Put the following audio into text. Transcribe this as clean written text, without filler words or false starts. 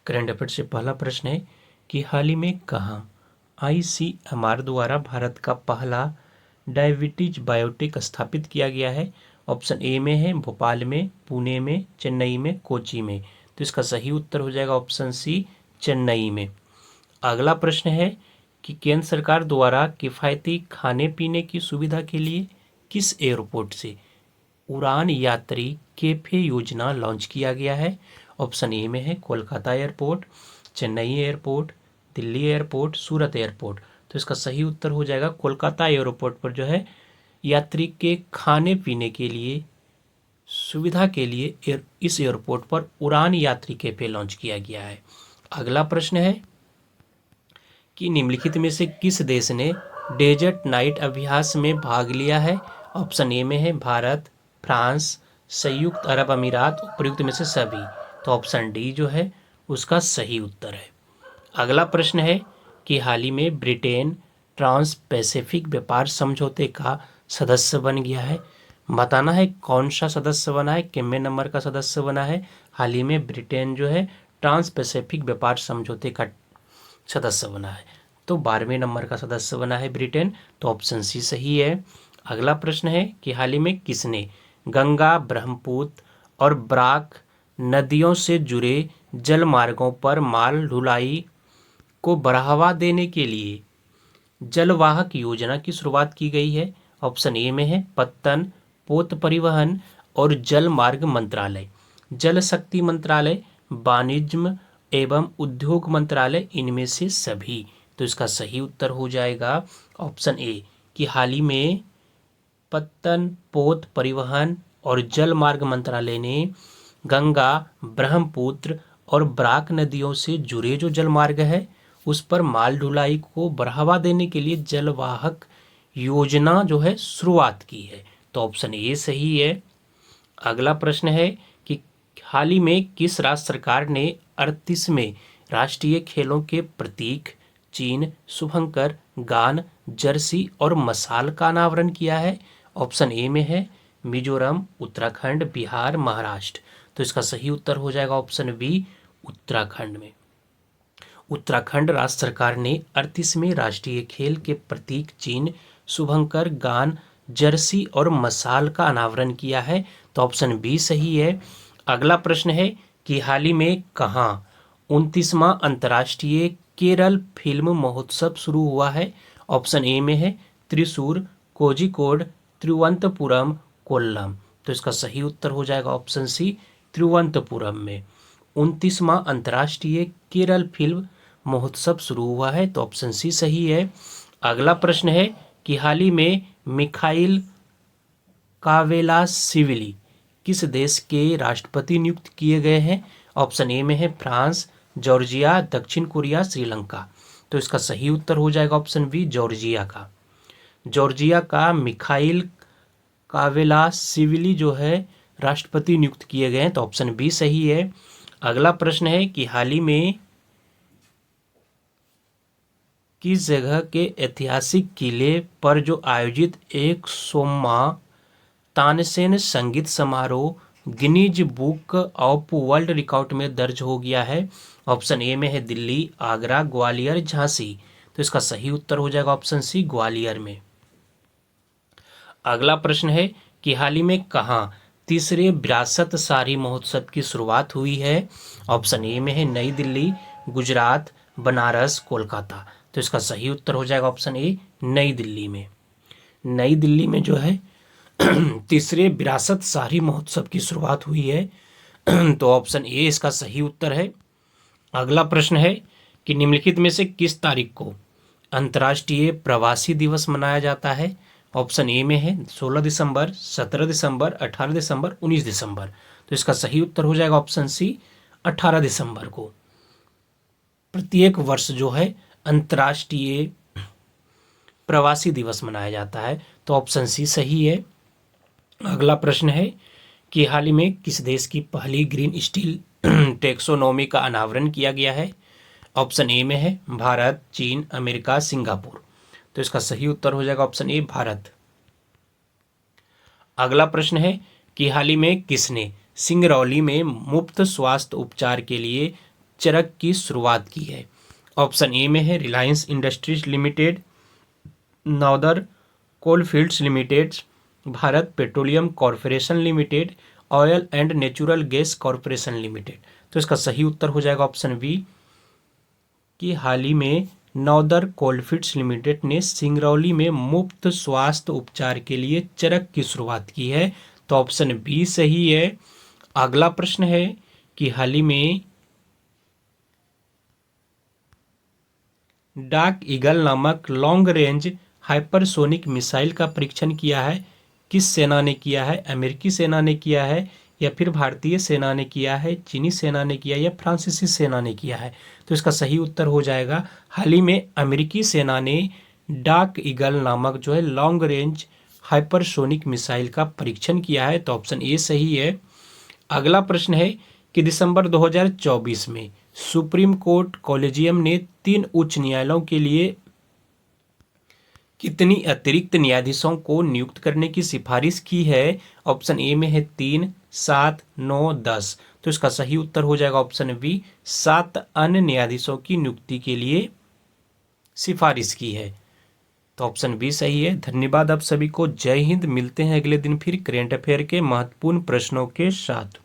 Current affair से पहला प्रश्न है कि हाल ही में कहाँ ICMR द्वारा भारत का पहला डायबिटीज बायोटेक स्थापित किया गया है। ऑप्शन ए में है भोपाल में, पुणे में, चेन्नई में, कोची में। तो इसका सही उत्तर हो जाएगा ऑप्शन सी, चेन्नई में। अगला प्रश्न है कि केंद्र सरकार द्वारा किफ़ायती खाने पीने की सुविधा के लिए किस एयरपोर्ट से उड़ान यात्री कैफे योजना लॉन्च किया गया है। ऑप्शन ए में है Kolkata airport, Chennai airport, Delhi airport, Surat airport. तो इसका सही उत्तर हो जाएगा कोलकाता एयरपोर्ट पर जो है यात्री के खाने पीने के लिए सुविधा के लिए इस एयरपोर्ट पर उड़ान यात्री कैफे लॉन्च किया गया है। अगला प्रश्न है कि निम्नलिखित में से किस देश ने डेजर्ट नाइट अभ्यास में भाग लिया है। ऑप्शन ए में है भारत, फ्रांस, संयुक्त अरब अमीरात, उपयुक्त में से सभी। तो ऑप्शन डी जो है उसका सही उत्तर है। अगला प्रश्न है कि हाल ही में ब्रिटेन ट्रांस पैसिफिक व्यापार समझौते का सदस्य बन गया है। बताना है कौन सा सदस्य बना है, कितने नंबर का सदस्य बना है। हाल ही में ब्रिटेन जो है ट्रांस पैसिफिक व्यापार समझौते का सदस्य बना है। तो 12वें नंबर का सदस्य बना है ब्रिटेन। तो ऑप्शन सी सही है। अगला प्रश्न है कि हाल ही में किसने गंगा, ब्रह्मपुत्र और बराक नदियों से जुड़े जल मार्गों पर माल ढुलाई को बढ़ावा देने के लिए जलवाहक योजना की शुरुआत की गई है। ऑप्शन ए में है पत्तन, पोत परिवहन और जल मार्ग मंत्रालय, जल शक्ति मंत्रालय, वाणिज्य एवं उद्योग मंत्रालय, इनमें से सभी। तो इसका सही उत्तर हो जाएगा ऑप्शन ए कि हाल ही में पत्तन, पोत परिवहन और जल मार्ग मंत्रालय ने गंगा, ब्रह्मपुत्र और बराक नदियों से जुड़े जो जल मार्ग है उस पर माल ढुलाई को बढ़ावा देने के लिए जलवाहक योजना जो है शुरुआत की है। तो ऑप्शन ए सही है। अगला प्रश्न है कि हाल ही में किस राज्य सरकार ने 38वें राष्ट्रीय खेलों के प्रतीक चीन, शुभंकर, गान, जर्सी और मशाल का अनावरण किया है। ऑप्शन ए में है मिजोरम, उत्तराखंड, बिहार, महाराष्ट्र। तो इसका सही उत्तर हो जाएगा ऑप्शन बी, उत्तराखंड में। उत्तराखंड राज्य सरकार ने 38वें राष्ट्रीय खेल के प्रतीक चिन्ह शुभंकर, गान, जर्सी और मशाल का अनावरण किया है। तो ऑप्शन बी सही है। अगला प्रश्न है कि हाल ही में कहाँ 29वां अंतर्राष्ट्रीय केरल फिल्म महोत्सव शुरू हुआ है। ऑप्शन ए में है त्रिशूर, कोझिकोड, तिरुवनंतपुरम, कोल्लम। तो इसका सही उत्तर हो जाएगा ऑप्शन सी, तिरुवनंतपुरम में 29वां अंतर्राष्ट्रीय केरल फिल्म महोत्सव शुरू हुआ है। तो ऑप्शन सी सही है। अगला प्रश्न है कि हाल ही में मिखाइल कावेलासिविली किस देश के राष्ट्रपति नियुक्त किए गए हैं। ऑप्शन ए में है फ्रांस, जॉर्जिया, दक्षिण कोरिया, श्रीलंका। तो इसका सही उत्तर हो जाएगा ऑप्शन बी, जॉर्जिया का। जॉर्जिया का मिखाइल कावेलासिविली जो है राष्ट्रपति नियुक्त किए गए हैं। तो ऑप्शन बी सही है। अगला प्रश्न है कि हाल ही में किस जगह के ऐतिहासिक किले पर जो आयोजित 100वां तानसेन संगीत समारोह Guinness book of world record में दर्ज हो गया है। ऑप्शन ए में है दिल्ली, आगरा, ग्वालियर, झांसी। तो इसका सही उत्तर हो जाएगा ऑप्शन सी, ग्वालियर में। अगला प्रश्न है कि हाल ही में कहाँ तीसरे विरासत शाही महोत्सव की शुरुआत हुई है। ऑप्शन ए में है नई दिल्ली, गुजरात, बनारस, कोलकाता। तो इसका सही उत्तर हो जाएगा ऑप्शन ए, नई दिल्ली में। नई दिल्ली में जो है तीसरे विरासत शाही महोत्सव की शुरुआत हुई है। तो ऑप्शन ए इसका सही उत्तर है। अगला प्रश्न है कि निम्नलिखित में से किस तारीख को अंतर्राष्ट्रीय प्रवासी दिवस मनाया जाता है। ऑप्शन ए में है 16 दिसंबर, 17 दिसंबर, 18 दिसंबर, 19 दिसंबर। तो इसका सही उत्तर हो जाएगा ऑप्शन सी, 18 दिसंबर को प्रत्येक वर्ष जो है अंतर्राष्ट्रीय प्रवासी दिवस मनाया जाता है। तो ऑप्शन सी सही है। अगला प्रश्न है कि हाल ही में किस देश की पहली ग्रीन स्टील टैक्सोनॉमी का अनावरण किया गया है। ऑप्शन ए में है भारत, चीन, अमेरिका, सिंगापुर। तो इसका सही उत्तर हो जाएगा ऑप्शन ए, भारत। अगला प्रश्न है कि हाल ही में किसने सिंगरौली में मुफ्त स्वास्थ्य उपचार के लिए चरख की शुरुआत की है? ऑप्शन ए में है Reliance industries limited, northern coalfields limited, Bharat petroleum corporation limited, oil and natural gas corporation limited. तो इसका सही उत्तर हो जाएगा ऑप्शन बी कि हाल ही में नॉर्दर्न कोलफील्ड्स लिमिटेड ने सिंगरौली में मुफ्त स्वास्थ्य उपचार के लिए चरख की शुरुआत की है। तो ऑप्शन बी सही है। अगला प्रश्न है कि हाल ही में डार्क ईगल नामक लॉन्ग रेंज हाइपरसोनिक मिसाइल का परीक्षण किया है किस सेना ने किया है? अमेरिकी सेना ने किया है, या फिर भारतीय सेना ने किया है, चीनी सेना ने किया है, या फ्रांसीसी सेना ने किया है? तो इसका सही उत्तर हो जाएगा हाल ही में अमेरिकी सेना ने डार्क ईगल नामक जो है लॉन्ग रेंज हाइपरसोनिक मिसाइल का परीक्षण किया है। तो ऑप्शन ए सही है। अगला प्रश्न है कि दिसंबर 2024 में सुप्रीम कोर्ट कॉलेजियम ने 3 उच्च न्यायालयों के लिए कितनी अतिरिक्त न्यायाधीशों को नियुक्त करने की सिफारिश की है? ऑप्शन ए में है 3, 7, 9, 10। तो इसका सही उत्तर हो जाएगा ऑप्शन बी 7 अन्य न्यायाधीशों की नियुक्ति के लिए सिफारिश की है। तो ऑप्शन बी सही है। धन्यवाद आप सभी को। जय हिंद। मिलते हैं अगले दिन फिर करेंट अफेयर के महत्वपूर्ण प्रश्नों के साथ।